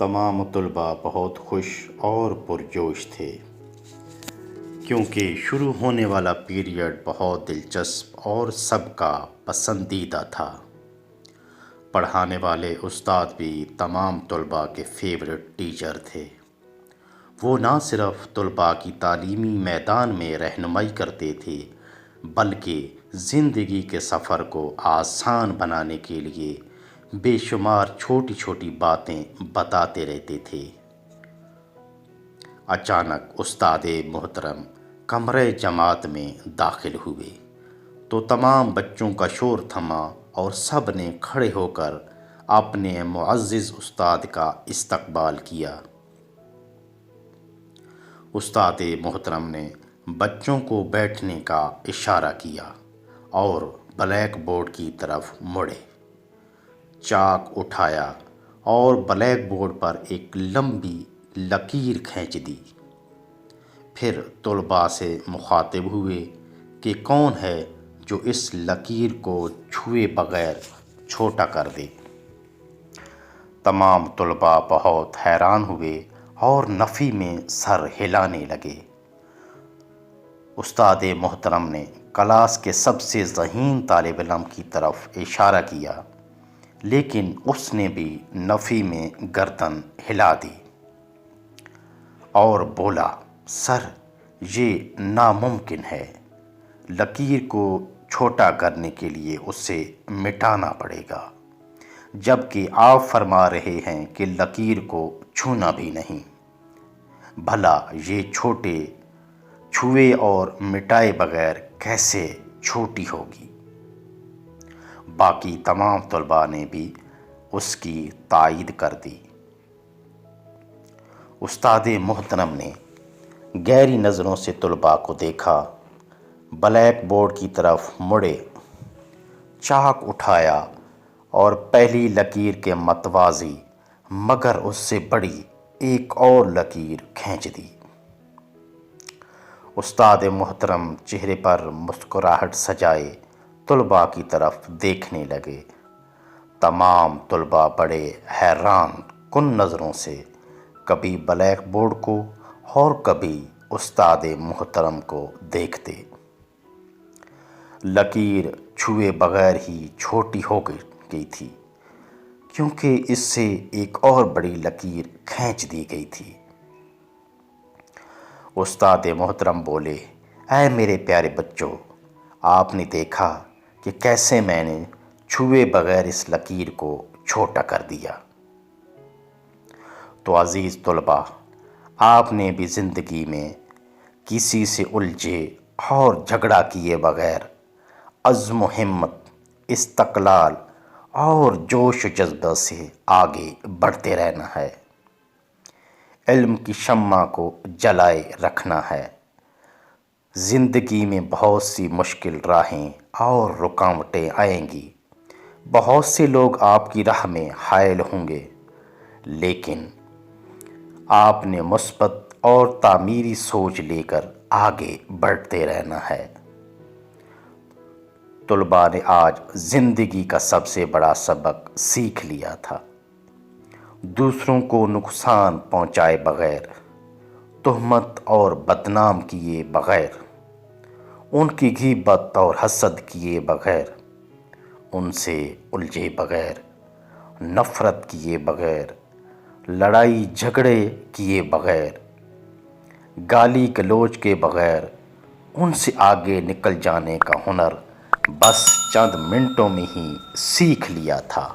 تمام طلباء بہت خوش اور پرجوش تھے کیونکہ شروع ہونے والا پیریڈ بہت دلچسپ اور سب کا پسندیدہ تھا۔ پڑھانے والے استاد بھی تمام طلباء کے فیورٹ ٹیچر تھے۔ وہ نہ صرف طلباء کی تعلیمی میدان میں رہنمائی کرتے تھے بلکہ زندگی کے سفر کو آسان بنانے کے لیے بے شمار چھوٹی چھوٹی باتیں بتاتے رہتے تھے۔ اچانک استاد محترم کمرہ جماعت میں داخل ہوئے تو تمام بچوں کا شور تھما اور سب نے کھڑے ہو کر اپنے معزز استاد کا استقبال کیا۔ استاد محترم نے بچوں کو بیٹھنے کا اشارہ کیا اور بلیک بورڈ کی طرف مڑے، چاک اٹھایا اور بلیک بورڈ پر ایک لمبی لکیر کھینچ دی۔ پھر طلباء سے مخاطب ہوئے کہ کون ہے جو اس لکیر کو چھوئے بغیر چھوٹا کر دے۔ تمام طلباء بہت حیران ہوئے اور نفی میں سر ہلانے لگے۔ استاد محترم نے کلاس کے سب سے ذہین طالب علم کی طرف اشارہ کیا لیکن اس نے بھی نفی میں گردن ہلا دی اور بولا، سر یہ ناممکن ہے، لکیر کو چھوٹا کرنے کے لیے اسے مٹانا پڑے گا، جبکہ آپ فرما رہے ہیں کہ لکیر کو چھونا بھی نہیں۔ بھلا یہ چھوئے اور مٹائے بغیر کیسے چھوٹی ہوگی؟ باقی تمام طلباء نے بھی اس کی تائید کر دی۔ استاد محترم نے گہری نظروں سے طلباء کو دیکھا، بلیک بورڈ کی طرف مڑے، چاک اٹھایا اور پہلی لکیر کے متوازی مگر اس سے بڑی ایک اور لکیر کھینچ دی۔ استاد محترم چہرے پر مسکراہٹ سجائے طلباء کی طرف دیکھنے لگے۔ تمام طلباء بڑے حیران کن نظروں سے کبھی بلیک بورڈ کو اور کبھی استاد محترم کو دیکھتے۔ لکیر چھوئے بغیر ہی چھوٹی ہو گئی تھی کیونکہ اس سے ایک اور بڑی لکیر کھینچ دی گئی تھی۔ استاد محترم بولے، اے میرے پیارے بچوں، آپ نے دیکھا کہ کیسے میں نے چھوئے بغیر اس لکیر کو چھوٹا کر دیا۔ تو عزیز طلباء، آپ نے بھی زندگی میں کسی سے الجھے اور جھگڑا کیے بغیر عزم و ہمت، استقلال اور جوش و جذبہ سے آگے بڑھتے رہنا ہے۔ علم کی شمع کو جلائے رکھنا ہے۔ زندگی میں بہت سی مشکل راہیں اور رکاوٹیں آئیں گی، بہت سے لوگ آپ کی راہ میں حائل ہوں گے، لیکن آپ نے مثبت اور تعمیری سوچ لے کر آگے بڑھتے رہنا ہے۔ طلباء نے آج زندگی کا سب سے بڑا سبق سیکھ لیا تھا۔ دوسروں کو نقصان پہنچائے بغیر، تہمت اور بدنام کیے بغیر، ان کی غیبت اور حسد کیے بغیر، ان سے الجھے بغیر، نفرت کیے بغیر، لڑائی جھگڑے کیے بغیر، گالی گلوچ کے بغیر ان سے آگے نکل جانے کا ہنر بس چند منٹوں میں ہی سیکھ لیا تھا۔